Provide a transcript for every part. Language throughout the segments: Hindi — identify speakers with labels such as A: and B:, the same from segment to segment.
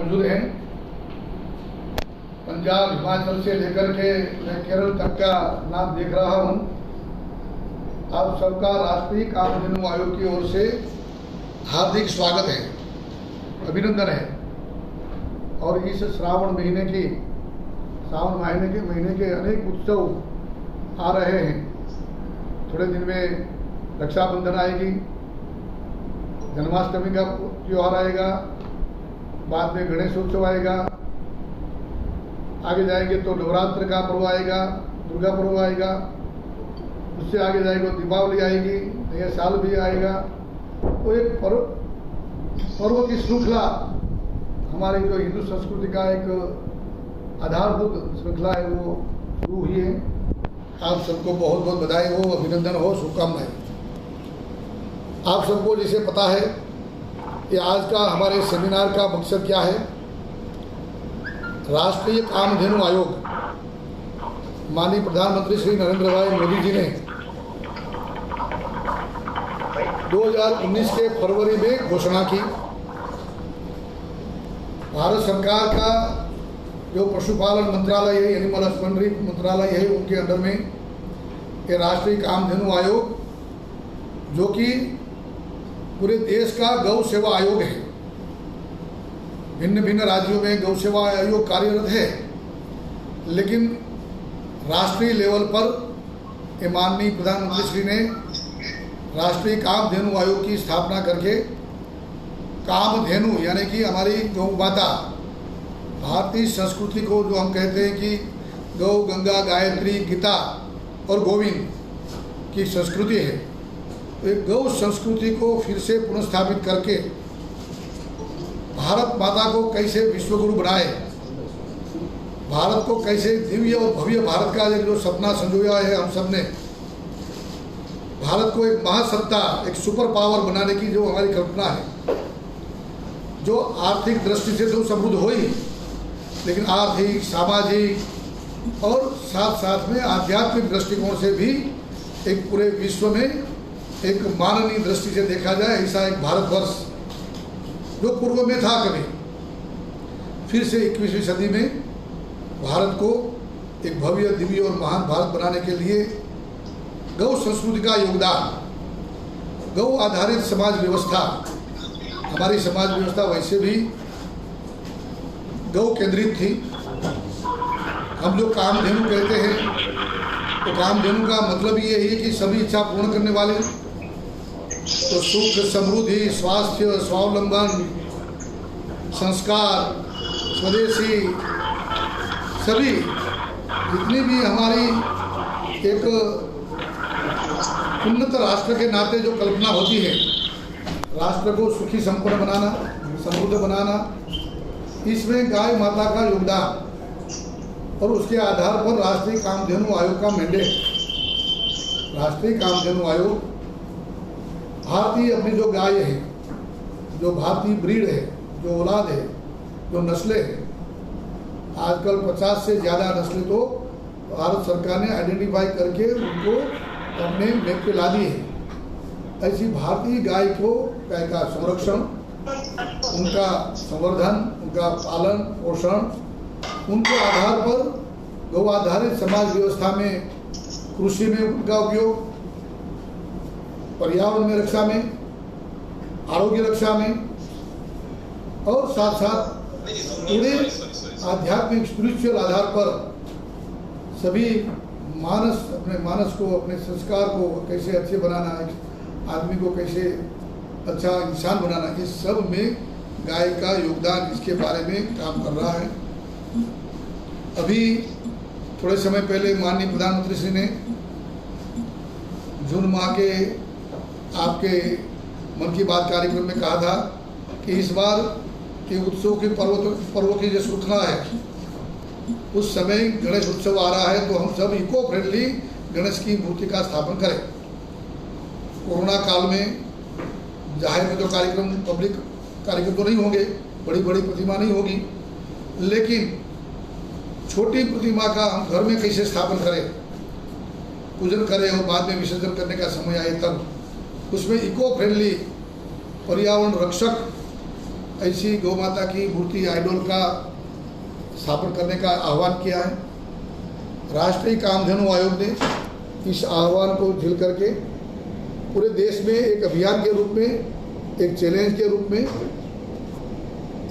A: मौजूद हैं। पंजाब, हिमाचल से लेकर के मैं केरल तक का नाम देख रहा हूं। आप सबका राष्ट्रीय कामधेनु आयोग की ओर से हार्दिक स्वागत है, अभिनंदन है। और इस श्रावण महीने के अनेक उत्सव आ रहे हैं। थोड़े दिन में रक्षाबंधन आएगी, जन्माष्टमी का त्योहार आएगा, बाद में गणेश उत्सव आएगा, आगे जाएंगे तो नवरात्र का पर्व आएगा, दुर्गा पर्व आएगा, उससे आगे जाएगा दीपावली आएगी, नया साल भी आएगा। तो एक पर्व की श्रृंखला हमारी जो हिंदू संस्कृति का एक आधारभूत श्रृंखला है वो शुरू हुई है। आप सबको बहुत बहुत बधाई हो, अभिनंदन हो, शुभकामनाएं। आप सबको जिसे पता है कि आज का हमारे सेमिनार का मकसद क्या है। राष्ट्रीय कामधेनु आयोग माननीय प्रधानमंत्री श्री नरेंद्र भाई मोदी जी ने 2019 के फरवरी में घोषणा की। भारत सरकार का जो पशुपालन मंत्रालय है, एनिमल हस्बेंड्री मंत्रालय है, उनके अंडर में ये राष्ट्रीय कामधेनु आयोग, जो कि पूरे देश का गौ सेवा आयोग है। भिन्न भिन्न राज्यों में गौ सेवा आयोग कार्यरत है, लेकिन राष्ट्रीय लेवल पर ये माननीय प्रधानमंत्री श्री ने राष्ट्रीय कामधेनु आयोग की स्थापना करके कामधेनु यानी कि हमारी गौ माता, भारतीय संस्कृति को जो हम कहते हैं कि गौ, गंगा, गायत्री, गीता और गोविंद की संस्कृति है, तो एक गौ संस्कृति को फिर से पुनर्स्थापित करके भारत माता को कैसे विश्वगुरु बनाए, भारत को कैसे दिव्य और भव्य भारत का जो सपना संजोया है हम सब ने, भारत को एक महासत्ता, एक सुपर पावर बनाने की जो हमारी कल्पना है, जो आर्थिक दृष्टि से तो समृद्ध हो ही, लेकिन आर्थिक, सामाजिक और साथ साथ में आध्यात्मिक दृष्टिकोण से भी एक पूरे विश्व में एक माननीय दृष्टि से देखा जाए, ऐसा एक भारतवर्ष जो पूर्व में था कभी, फिर से 21वीं सदी में भारत को एक भव्य, दिव्य और महान भारत बनाने के लिए गौ संस्कृति का योगदान, गौ आधारित समाज व्यवस्था, हमारी समाज व्यवस्था वैसे भी गौ केंद्रित थी। हम जो कामधेनु कहते हैं, तो कामधेनु का मतलब ये है कि सभी इच्छा पूर्ण करने वाले, तो सुख, समृद्धि, स्वास्थ्य, स्वावलंबन, संस्कार, स्वदेशी, सभी जितनी भी हमारी एक उन्नत राष्ट्र के नाते जो कल्पना होती है, राष्ट्र को सुखी संपन्न बनाना, समृद्ध बनाना, इसमें गाय माता का योगदान और उसके आधार पर राष्ट्रीय कामधेनु आयोग का मैंडेट। राष्ट्रीय कामधेनु आयोग भारतीय अपनी जो गाय है, जो भारतीय ब्रीड है, जो औलाद है, जो नस्लें हैं, आजकल 50 से ज़्यादा नस्लें तो भारत सरकार ने आइडेंटिफाई करके उनको अपने मैप पे ला दी है। ऐसी भारतीय गाय का संरक्षण, उनका संवर्धन, उनका पालन पोषण, उनके आधार पर गौ आधारित समाज व्यवस्था में, कृषि में उनका उपयोग, पर्यावरण में रक्षा में, आरोग्य रक्षा में, और साथ साथ पूरे आध्यात्मिक स्पिरिचुअल आधार पर सभी अपने मानस को, अपने संस्कार को कैसे अच्छे बनाना, आदमी को कैसे अच्छा इंसान बनाना, इस सब में गाय का योगदान, इसके बारे में काम कर रहा है। अभी थोड़े समय पहले माननीय प्रधानमंत्री श्री ने जून माह के आपके मन की बात कार्यक्रम में कहा था कि इस बार के उत्सव के पर्वों की जो श्रृंखला है, उस समय गणेश उत्सव आ रहा है, तो हम सब इको फ्रेंडली गणेश की मूर्ति का स्थापन करें। कोरोना काल में जाहिर में तो कार्यक्रम, पब्लिक कार्यक्रम तो नहीं होंगे, बड़ी बड़ी प्रतिमा नहीं होगी, लेकिन छोटी प्रतिमा का हम घर में कैसे स्थापन करें, पूजन करें और बाद में विसर्जन करने का समय आए तब उसमें इको फ्रेंडली, पर्यावरण रक्षक ऐसी गौ माता की मूर्ति आइडोल का स्थापन करने का आह्वान किया है। राष्ट्रीय कामधेनु आयोग ने इस आह्वान को झेल करके पूरे देश में एक अभियान के रूप में, एक चैलेंज के रूप में,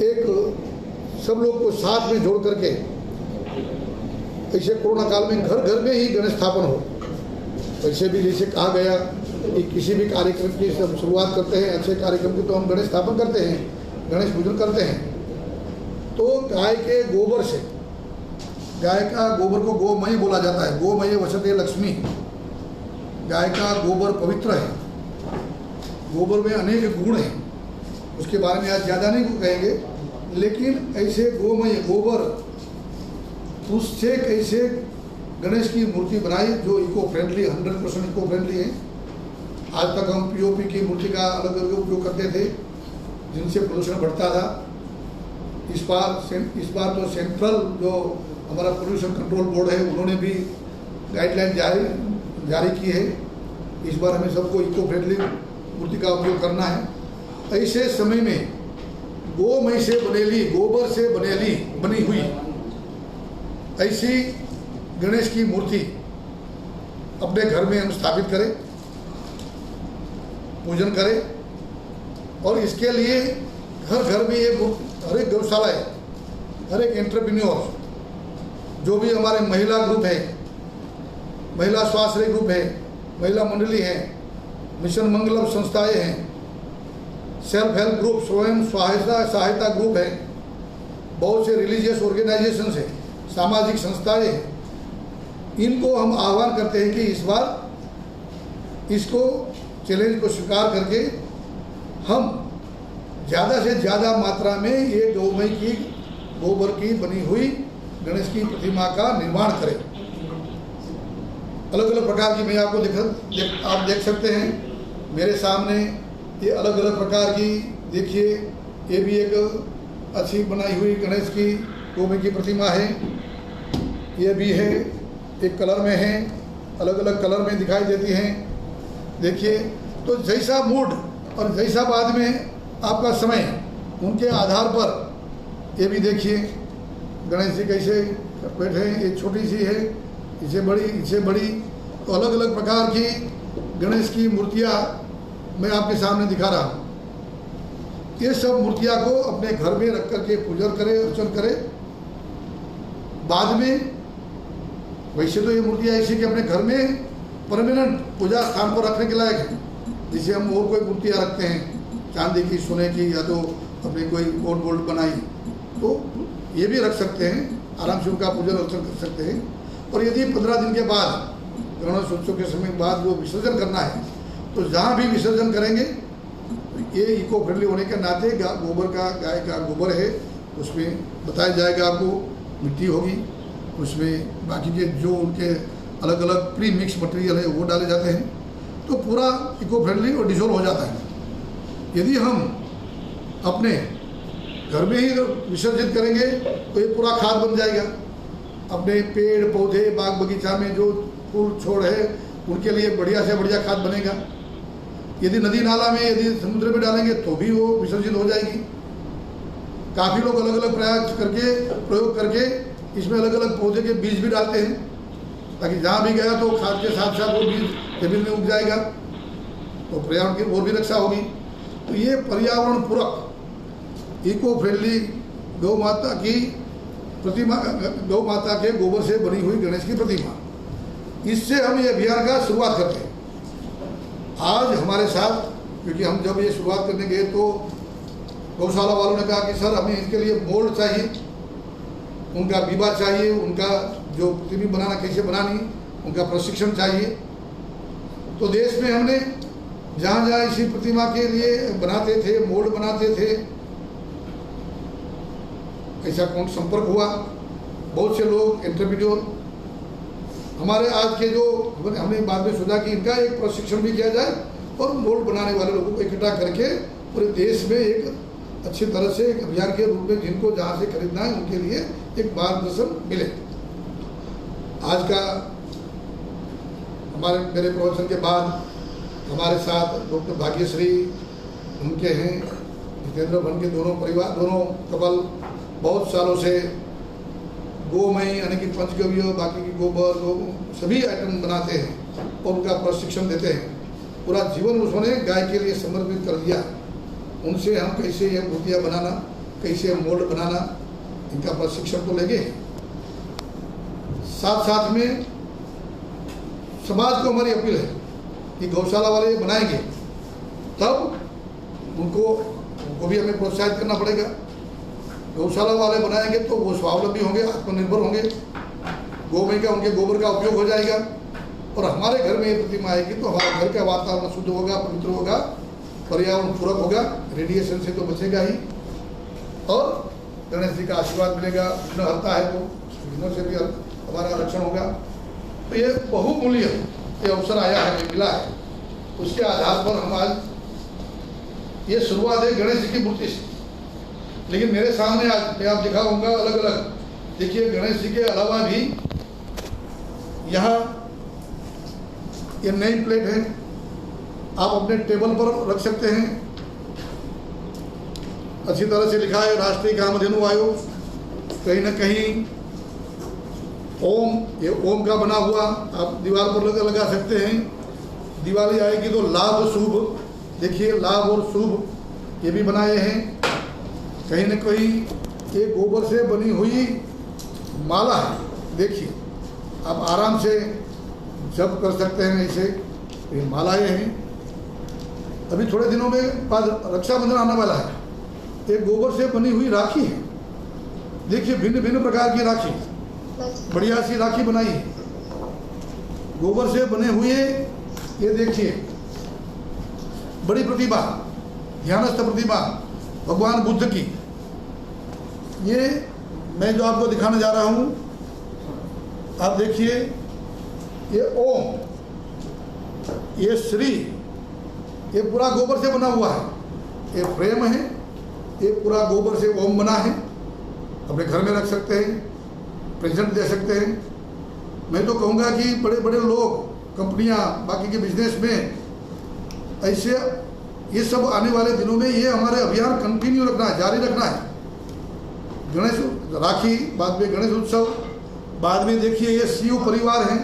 A: एक सब लोग को साथ में जोड़ करके ऐसे कोरोना काल में घर घर में ही गणेश स्थापन हो। वैसे भी जैसे कहा गया कि किसी भी कार्यक्रम की जब शुरुआत करते हैं, अच्छे कार्यक्रम की, तो हम गणेश स्थापन करते हैं, गणेश पूजन करते हैं। तो गाय के गोबर से, गाय का गोबर को गोमय बोला जाता है, गोमय वसते लक्ष्मी। गाय का गोबर पवित्र है, गोबर में अनेक गुण हैं, उसके बारे में आज ज़्यादा नहीं कहेंगे, लेकिन ऐसे गोमय गोबर, उससे कैसे गणेश की मूर्ति बनाई जो इको फ्रेंडली, 100% इको फ्रेंडली है। आज तक हम पीओपी की मूर्ति का अलग अलग उपयोग करते थे, जिनसे प्रदूषण बढ़ता था। इस बार तो सेंट्रल जो हमारा पोल्यूशन कंट्रोल बोर्ड है, उन्होंने भी गाइडलाइन जारी की है। इस बार हमें सबको इको फ्रेंडली मूर्ति का उपयोग करना है। ऐसे समय में गोमय से बनेली, गोबर से बनी हुई ऐसी गणेश की मूर्ति अपने घर में हम स्थापित करें, पूजन करें। और इसके लिए हर घर में ये हर एक गौशाला है, हर एक एंटरप्रेन्योर, जो भी हमारे महिला ग्रुप है, महिला स्वास्थ्य ग्रुप है, महिला मंडली है, मिशन मंगलम संस्थाएं हैं, सेल्फ हेल्प ग्रुप, स्वयं सहायता ग्रुप है, बहुत से रिलीजियस ऑर्गेनाइजेशन है, सामाजिक संस्थाएं हैं। इनको हम आह्वान करते हैं कि इस बार इसको चैलेंज को स्वीकार करके हम ज़्यादा से ज़्यादा मात्रा में ये गौमय की, गोबर की बनी हुई गणेश की प्रतिमा का निर्माण करें। अलग अलग प्रकार की, मैं आपको आप देख सकते हैं मेरे सामने ये अलग अलग प्रकार की, देखिए ये भी एक अच्छी बनाई हुई गणेश की गौमय की प्रतिमा है। ये भी है, एक कलर में है, अलग अलग कलर में दिखाई देती हैं। देखिए, तो जैसा मूड और जैसा बाद में आपका समय, उनके आधार पर ये भी देखिए गणेश जी कैसे बैठे हैं। ये छोटी सी है, इससे बड़ी, तो अलग अलग प्रकार की गणेश की मूर्तियाँ मैं आपके सामने दिखा रहा हूँ। ये सब मूर्तियाँ को अपने घर में रख करके पूजन करें, अर्चन करें। बाद में वैसे तो ये मूर्तियाँ ऐसी कि अपने घर में परमानेंट पूजा स्थान पर रखने के लायक है। जिसे हम और कोई मूर्तियाँ रखते हैं, चांदी की, सोने की, या तो अपने कोई गोल्ड बनाई, तो ये भी रख सकते हैं, आराम से उनका पूजन अर्चन कर सकते हैं। और यदि 15 दिन के बाद, गणेश उत्सव के समय बाद वो विसर्जन करना है, तो जहाँ भी विसर्जन करेंगे, ये इको फ्रेंडली होने के नाते गोबर का, गाय का गोबर है, उसमें बताया जाएगा आपको मिट्टी होगी, उसमें बाकी के जो उनके अलग अलग प्री मिक्स मटेरियल है वो डाले जाते हैं, तो पूरा इको फ्रेंडली और डिजोल्व हो जाता है। यदि हम अपने घर में ही विसर्जित करेंगे तो ये पूरा खाद बन जाएगा। अपने पेड़ पौधे, बाग बगीचा में जो फूल छोड़ है, उनके लिए बढ़िया से बढ़िया खाद बनेगा। यदि नदी नाला में, यदि समुद्र में डालेंगे तो भी वो विसर्जित हो जाएगी। काफ़ी लोग अलग अलग प्रयोग करके इसमें अलग अलग पौधे के बीज भी डालते हैं, ताकि जहाँ भी गया तो खाद के साथ साथ वो बीज जमीन में उग जाएगा, तो पर्यावरण की और भी रक्षा होगी। तो ये पर्यावरण पूरक इको फ्रेंडली गौ माता की प्रतिमा, गौ माता के गोबर से बनी हुई गणेश की प्रतिमा, इससे हम ये अभियान का शुरुआत करते हैं। आज हमारे साथ, क्योंकि हम जब ये शुरुआत करने गए तो गौशाला वालों ने कहा कि सर हमें इसके लिए मोल्ड चाहिए, उनका बीबा चाहिए, उनका जो प्रतिमा बनाना कैसे बनानी, उनका प्रशिक्षण चाहिए। तो देश में हमने जहाँ जहाँ इसी प्रतिमा के लिए बनाते थे, मोल्ड बनाते थे, ऐसा कौन संपर्क हुआ, बहुत से लोग एंटरप्रेन्योर हमारे आज के, जो हमने बाद में सोचा कि इनका एक प्रशिक्षण भी किया जाए और मोल्ड बनाने वाले लोगों को इकट्ठा करके पूरे देश में एक अच्छी तरह से एक अभियान के रूप में जिनको जहाँ से खरीदना है उनके लिए एक मार्गदर्शन मिले। आज का मेरे प्रवचन के बाद हमारे साथ डॉक्टर भाग्यश्री उनके हैं, जितेंद्र भन के दोनों कपल बहुत सालों से गोमय यानी कि पंचगव्य, बाकी की गोबर सभी आइटम बनाते हैं और उनका प्रशिक्षण देते हैं। पूरा जीवन उन्होंने गाय के लिए समर्पित कर दिया। उनसे हम कैसे ये मूर्तियाँ बनाना, कैसे मोल्ड बनाना, इनका प्रशिक्षण तो लेंगे। साथ साथ में समाज को हमारी अपील है कि गौशाला वाले ये बनाएंगे तब उनको भी हमें प्रोत्साहित करना पड़ेगा। गौशाला वाले बनाएंगे तो वो स्वावलंबी होंगे, आत्मनिर्भर होंगे, गोमय का उनके गोबर का उपयोग हो जाएगा और हमारे घर में ये प्रतिमा आएगी तो हमारे घर का वातावरण शुद्ध होगा, पवित्र होगा, पर्यावरण पूरक होगा, रेडिएशन से तो बचेगा ही और गणेश जी का आशीर्वाद मिलेगा। विघ्न हरता है तो विघ्नों से भी हमारा रक्षण होगा। तो ये बहुमूल्य ये अवसर आया है, मिला है, उसके आधार पर हम आज ये शुरुआत है गणेश जी की मूर्ति से। लेकिन मेरे सामने आज मैं आप दिखाऊंगा अलग अलग। देखिए गणेश जी के अलावा भी यहाँ ये नई प्लेट है, आप अपने टेबल पर रख सकते हैं। अच्छी तरह से लिखा है राष्ट्रीय कामधेनु आयोग, कहीं ना कहीं ओम, ये ओम का बना हुआ आप दीवार पर लगा सकते हैं। दिवाली आएगी तो लाभ शुभ, देखिए लाभ और शुभ ये भी बनाए हैं। कहीं न कहीं ये गोबर से बनी हुई माला है, देखिए आप आराम से जप कर सकते हैं ऐसे। ये मालाएँ हैं। अभी थोड़े दिनों में बाद रक्षाबंधन आने वाला है। ये गोबर से बनी हुई राखी है, देखिए भिन्न भिन्न प्रकार की राखी, बढ़िया सी राखी बनाई है गोबर से बने हुए। ये देखिए बड़ी प्रतिमा, ध्यानस्थ प्रतिमा भगवान बुद्ध की। ये मैं जो आपको दिखाने जा रहा हूँ, आप देखिए ये ओम, ये श्री, ये पूरा गोबर से बना हुआ है। ये फ्रेम है, ये पूरा गोबर से ओम बना है। अपने घर में रख सकते हैं, प्रेजेंट दे सकते हैं। मैं तो कहूँगा कि बड़े बड़े लोग, कंपनियाँ, बाकी के बिजनेस में ऐसे ये सब आने वाले दिनों में ये हमारे अभियान कंटिन्यू रखना है, जारी रखना है। गणेश राखी, बाद में गणेश उत्सव, बाद में देखिए ये शिव परिवार है,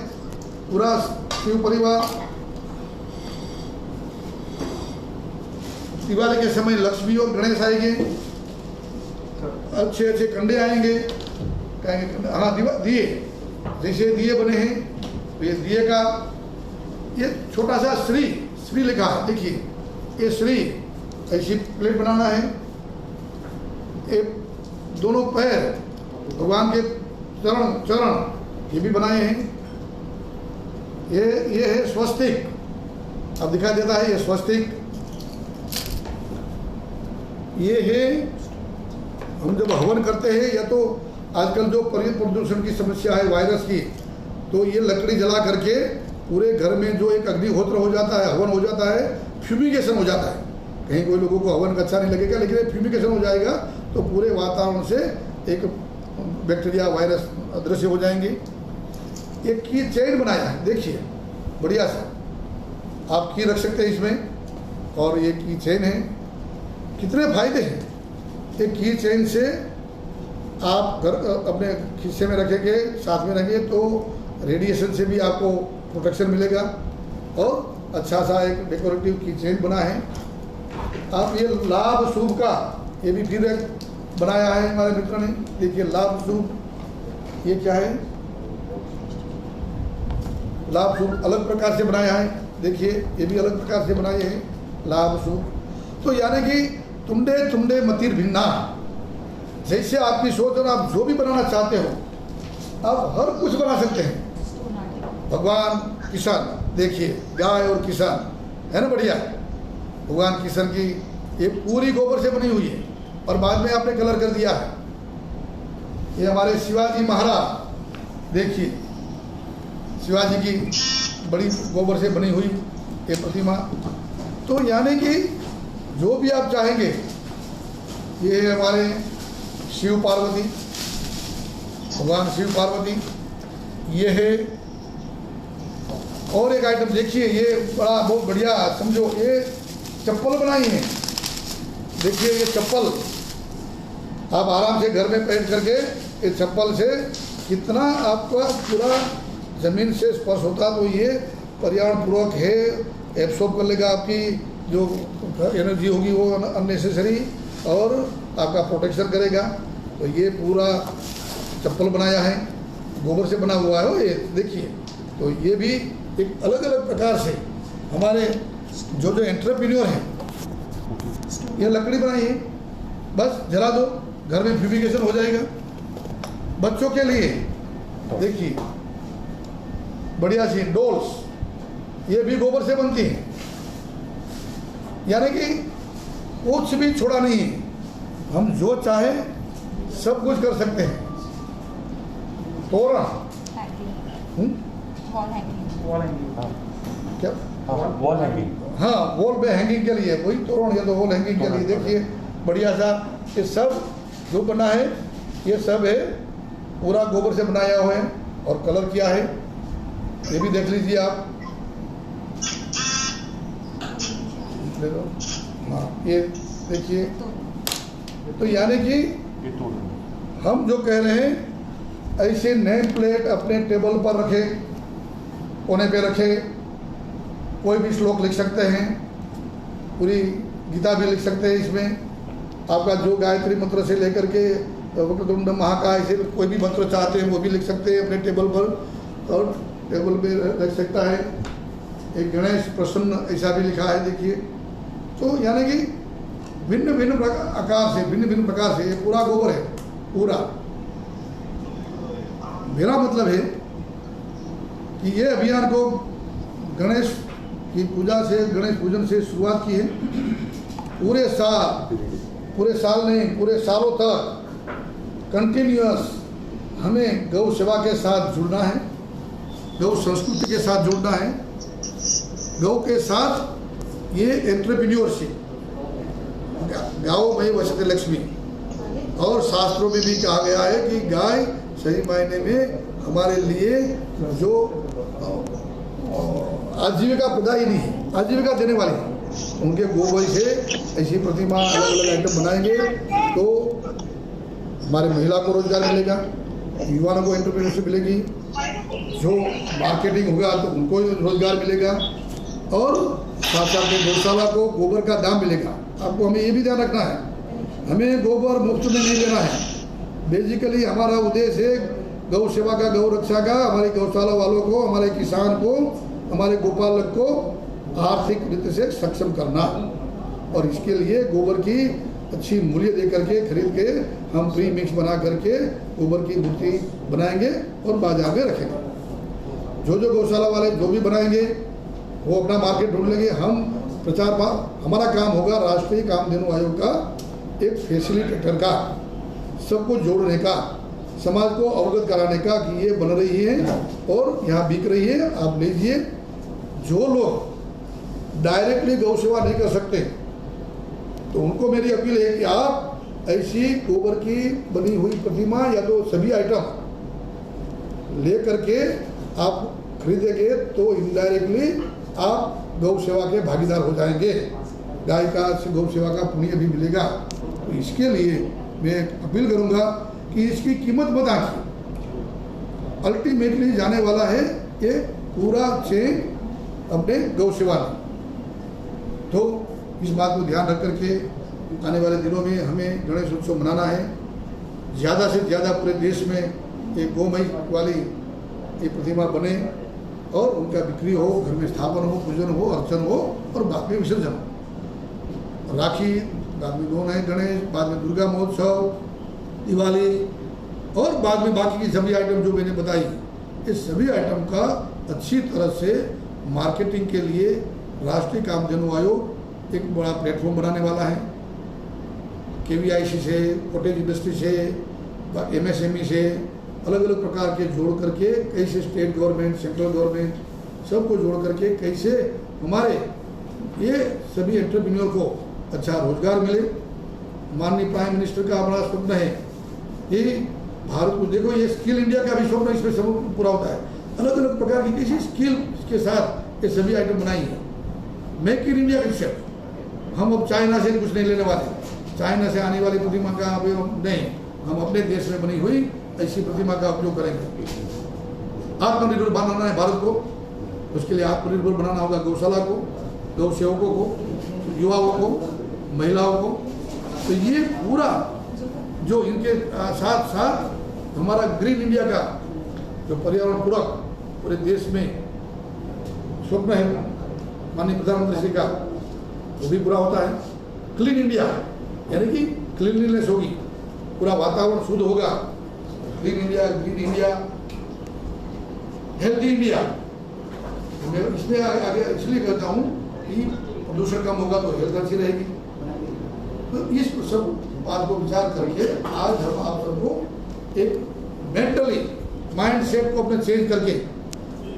A: पूरा शिव परिवार। दिवाली के समय लक्ष्मी और गणेश आएंगे, अच्छे अच्छे कंडे आएंगे, कहेंगे हाँ दिए, जैसे दिए बने हैं तो ये दिए का ये छोटा सा श्री लिखा है, देखिए ये श्री ऐसी प्लेट बनाना है। ये दोनों पैर भगवान के चरण ये भी बनाए हैं। ये है स्वस्तिक, अब दिखाई देता है ये स्वस्तिक। ये है हम जब हवन करते हैं, या तो आजकल जो प्रदूषण की समस्या है वायरस की, तो ये लकड़ी जला करके पूरे घर में जो एक अग्निहोत्र हो जाता है, हवन हो जाता है, फ्यूमिगेशन हो जाता है। कहीं कोई लोगों को हवन अच्छा नहीं लगेगा, लेकिन फ्यूमिगेशन हो जाएगा तो पूरे वातावरण से एक बैक्टीरिया वायरस अदृश्य हो जाएंगे। एक की चेन बनाया है, देखिए बढ़िया सा, आप की रख सकते हैं इसमें। और ये की चेन है, कितने फायदे हैं। एक की चेन से आप घर अपने खिस्से में रखेंगे, साथ में रखेंगे तो रेडिएशन से भी आपको प्रोटेक्शन मिलेगा। और अच्छा सा एक डेकोरेटिव की चेन बना है। आप ये लाभ शुभ का ये भी फिर एक बनाया है हमारे मित्र ने, देखिए लाभ शुभ, ये क्या है, लाभ शुभ अलग प्रकार से बनाया है, देखिए ये भी अलग प्रकार से बनाए हैं लाभ शुभ। तो यानी कि तुमडे तुमडे मतिर भिन्ना, जैसे आपकी सोच और आप जो भी बनाना चाहते हो आप हर कुछ बना सकते हैं। भगवान किसान, देखिए गाय और किसान है ना, बढ़िया। भगवान किसान की ये पूरी गोबर से बनी हुई है और बाद में आपने कलर कर दिया है। ये हमारे शिवाजी महाराज, देखिए शिवाजी की बड़ी गोबर से बनी हुई ये प्रतिमा। तो यानी कि जो भी आप चाहेंगे, ये है हमारे शिव पार्वती, भगवान शिव पार्वती। ये है और एक आइटम देखिए, ये बड़ा बहुत बढ़िया, समझो ये चप्पल बनाई है, देखिए ये चप्पल आप आराम से घर में पहन करके इस चप्पल से कितना आपका पूरा ज़मीन से स्पर्श होता, तो ये पर्यावरण पूर्वक है, एब्सॉर्ब कर लेगा आपकी जो एनर्जी होगी वो अननेसेसरी, और आपका प्रोटेक्शन करेगा। तो ये पूरा चप्पल बनाया है, गोबर से बना हुआ है ये देखिए। तो ये भी एक अलग अलग प्रकार से हमारे जो एंटरप्रेन्योर हैं, ये लकड़ी बनाई है, बस जला दो, घर में फ्यूमिगेशन हो जाएगा। बच्चों के लिए देखिए बढ़िया सी डॉल्स, ये भी गोबर से बनती है, यानी कि कुछ भी छोड़ा नहीं है, हम जो चाहे सब कुछ कर सकते हैं। तोरण क्या
B: वॉल हैंगिंग,
A: हाँ वॉल पे हैंगिंग के लिए वही तोरण, या तो वॉल हैंगिंग के लिए देखिए बढ़िया सा। ये सब जो बना है ये सब है पूरा गोबर से बनाया हुआ है और कलर किया है, ये भी देख लीजिए आप। हाँ ये देखिए। तो यानी कि हम जो कह रहे हैं ऐसे नेम प्लेट अपने टेबल पर रखे, कोने पे रखे, कोई भी श्लोक लिख सकते हैं, पूरी गीता भी लिख सकते हैं इसमें। आपका जो गायत्री मंत्र से लेकर के वक्रतुंड महाकाय से कोई भी मंत्र चाहते हैं वो भी लिख सकते हैं अपने टेबल पर, और टेबल पे रख सकता है। एक गणेश प्रसन्न ऐसा भी लिखा है देखिए। तो यानी कि भिन्न भिन्न आकार से, भिन्न भिन्न प्रकार से ये पूरा गोबर है पूरा। मेरा मतलब है कि ये अभियान को गणेश की पूजा से, गणेश पूजन से शुरुआत की है। पूरे साल नहीं, पूरे सालों तक कंटिन्यूअस हमें गौ सेवा के साथ जुड़ना है, गौ संस्कृति के साथ जुड़ना है, गौ के साथ ये एंटरप्रेन्योरशिप, गाँव में वसते लक्ष्मी, और शास्त्रों में भी कहा गया है कि गाय सही मायने में हमारे लिए जो आजीविका प्रदायिनी है, आजीविका देने वाली है। उनके गोबर से ऐसी प्रतिमा अलग अलग आइटम बनाएंगे तो हमारे महिला को रोजगार मिलेगा, युवाओं को एंटरप्रेन्योरशिप मिलेगी, जो मार्केटिंग होगा तो उनको रोजगार मिलेगा, और साथ साथ में गौशाला को गोबर का दाम मिलेगा। आपको हमें ये भी ध्यान रखना है, हमें गोबर मुफ्त में नहीं लेना है। बेसिकली हमारा उद्देश्य है गौ सेवा का, गौ रक्षा का, हमारे गौशाला वालों को, हमारे किसान को, हमारे गोपालक को आर्थिक रीति से सक्षम करना, और इसके लिए गोबर की अच्छी मूल्य दे करके खरीद के हम प्री मिक्स बना करके गोबर की मूर्ति बनाएंगे और बाजार में रखेंगे। जो गौशाला वाले जो भी बनाएंगे वो अपना मार्केट ढूंढ लेंगे। हम प्रचार, हमारा काम होगा राष्ट्रीय कामधेनु आयोग का एक फैसिलिटेटर का, सबको जोड़ने का, समाज को अवगत कराने का कि ये बन रही है और यहाँ बिक रही है, आप लीजिए। जो लोग डायरेक्टली गौ सेवा नहीं कर सकते तो उनको मेरी अपील है कि आप ऐसी गोबर की बनी हुई प्रतिमा या तो सभी आइटम ले करके आप खरीदेंगे तो इनडायरेक्टली आप गौ सेवा के भागीदार हो जाएंगे, गाय का गौ सेवा का पुण्य भी मिलेगा। तो इसके लिए मैं अपील करूंगा कि इसकी कीमत मत आंकिए, अल्टीमेटली जाने वाला है ये पूरा चेन अपने गौ सेवा में। तो इस बात को ध्यान रख करके आने वाले दिनों में हमें गणेश उत्सव मनाना है। ज़्यादा से ज़्यादा पूरे देश में एक गौमय वाली ये प्रतिमा बने और उनका बिक्री हो, घर में स्थापन हो, पूजन हो, अर्चन हो और बाद में विसर्जन हो। राखी बाद में दोनों है, गणेश बाद में दुर्गा महोत्सव, दिवाली, और बाद में बाकी की सभी आइटम जो मैंने बताई, इस सभी आइटम का अच्छी तरह से मार्केटिंग के लिए राष्ट्रीय कामधेनु आयोग एक बड़ा प्लेटफॉर्म बनाने वाला है। KVIC से, कॉटेज इंडस्ट्री से, MSME से अलग अलग प्रकार के जोड़ करके कैसे स्टेट गवर्नमेंट, सेंट्रल गवर्नमेंट सबको जोड़ करके कैसे हमारे ये सभी एंटरप्रेन्योर को अच्छा रोजगार मिले। माननीय प्राइम मिनिस्टर का हमारा स्वप्न है ये भारत को, देखो ये स्किल इंडिया का भी स्वप्न इसमें सब पूरा होता है। अलग अलग प्रकार की किसी स्किल के साथ ये सभी आइटम बनाई है। मेक इन इंडिया कंसेप्ट, हम अब चाइना से कुछ नहीं लेने वाले। चाइना से आने वाली प्रतिमा का उपयोग नहीं, हम अपने देश में बनी हुई ऐसी प्रतिमा का उपयोग करेंगे। आत्मनिर्भर बनाना है भारत को, उसके लिए आत्मनिर्भर बनाना होगा गौशाला को, गौ सेवकों को, युवाओं को, महिलाओं को। तो ये पूरा जो इनके साथ साथ हमारा ग्रीन इंडिया का जो पर्यावरण पूरक पूरे देश में स्वप्न है माननीय प्रधानमंत्री जी का, वो भी पूरा होता है। क्लीन इंडिया यानी कि क्लीनलीनेस होगी, पूरा वातावरण शुद्ध होगा। Clean India, green India, healthy India. मैं इसमें आगे इसलिए कहता हूँ कि प्रदूषण कम होगा तो हेल्थ अच्छी रहेगी। तो इस सब बात को विचार करके आज हम आप सबको एक मेंटली माइंड सेट को अपने चेंज करके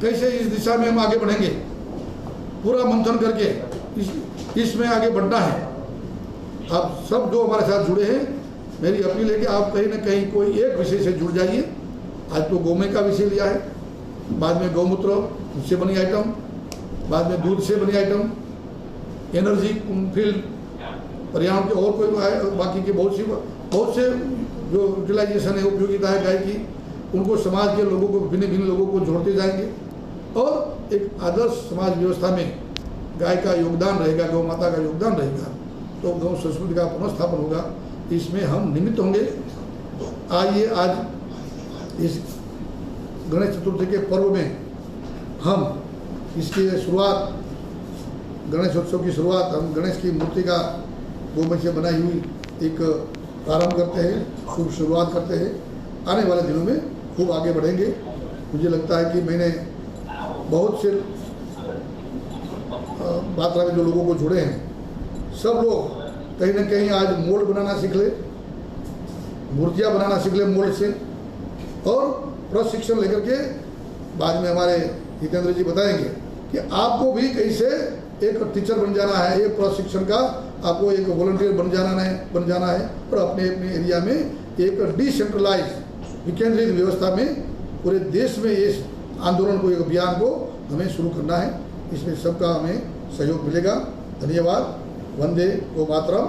A: कैसे इस दिशा में हम आगे बढ़ेंगे, पूरा मंथन करके इसमें आगे बढ़ना है। आप सब जो हमारे साथ जुड़े हैं, मेरी अपील है कि आप कहीं ना कहीं कोई एक विषय से जुड़ जाइए। आज तो गौमय का विषय लिया है, बाद में गौमूत्र से बनी आइटम, बाद में दूध से बनी आइटम, एनर्जी फील्ड, पर्यावरण के और कोई बाकी के बहुत से जो यूटिलाइजेशन है, उपयोगिता है गाय की, उनको समाज के लोगों को, भिन्न भिन्न लोगों को जोड़ते जाएंगे और एक आदर्श समाज व्यवस्था में गाय का योगदान रहेगा, गौ माता का योगदान रहेगा, तो गौ संस्कृति का पुनर्स्थापन होगा। इसमें हम निमित्त होंगे। आइए आज इस गणेश चतुर्थी के पर्व में हम इसकी शुरुआत, गणेशोत्सव की शुरुआत हम गणेश की मूर्ति का गोमय से बनाई हुई एक प्रारंभ करते हैं, शुभ शुरुआत करते हैं। आने वाले दिनों में खूब आगे बढ़ेंगे। मुझे लगता है कि मैंने बहुत से मात्रा में जो लोगों को जुड़े हैं, सब लोग कहीं ना कहीं आज मोल्ड बनाना सीख ले, मूर्तियाँ बनाना सीख ले मोल्ड से, और प्रशिक्षण लेकर के बाद में हमारे हितेंद्र जी बताएंगे कि आपको भी कैसे एक टीचर बन जाना है, एक प्रशिक्षण का आपको एक वॉलंटियर बन जाना है और अपने अपने एरिया में एक डिसेंट्रलाइज विकेंद्रित व्यवस्था में पूरे देश में इस आंदोलन को, एक अभियान को हमें शुरू करना है। इसमें सबका हमें सहयोग मिलेगा। धन्यवाद। वंदे गो मातरम।